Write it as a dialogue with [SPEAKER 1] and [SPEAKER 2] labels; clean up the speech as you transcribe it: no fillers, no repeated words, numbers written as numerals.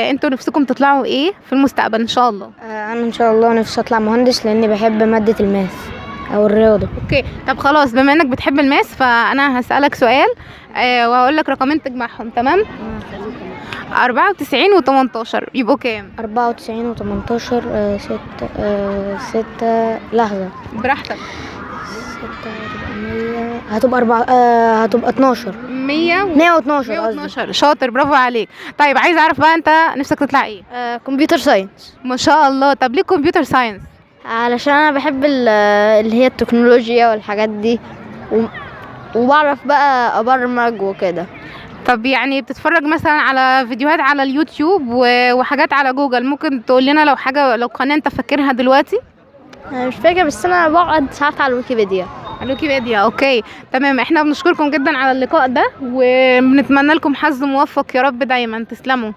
[SPEAKER 1] انتوا نفسكم تطلعوا ايه في المستقبل ان شاء الله؟
[SPEAKER 2] انا ان شاء الله نفسي اطلع مهندس لاني بحب مادة الماث او الرياضة.
[SPEAKER 1] اوكي، طب خلاص بما انك بتحب الماس فانا هسألك سؤال وهقول لك رقمين تجمعهم، تمام؟ 94 و18 يبقوا كام؟
[SPEAKER 2] 94 و18 ستة لحظة.
[SPEAKER 1] براحتك.
[SPEAKER 2] 6 هتبقى 100 هتبقى 12 112 قصدي.
[SPEAKER 1] 112 شاطر، برافو عليك. طيب عايز اعرف بقى انت نفسك تطلع ايه؟
[SPEAKER 2] كمبيوتر ساينس.
[SPEAKER 1] ما شاء الله. طب ليه كمبيوتر ساينس؟
[SPEAKER 2] علشان انا بحب اللي هي التكنولوجيا والحاجات دي وبعرف بقى ابرمج وكده.
[SPEAKER 1] طب يعني بتتفرج مثلا على فيديوهات على اليوتيوب وحاجات على جوجل، ممكن تقول لنا لو حاجة، لو قناة انت فاكرها دلوقتي؟
[SPEAKER 2] انا مش فاكره بس انا بقعد ساعات على الويكيبيديا.
[SPEAKER 1] على الويكيبيديا. اوكي تمام، احنا بنشكركم جدا على اللقاء ده وبنتمنى لكم حظ موفق يا رب دايما. تسلموا.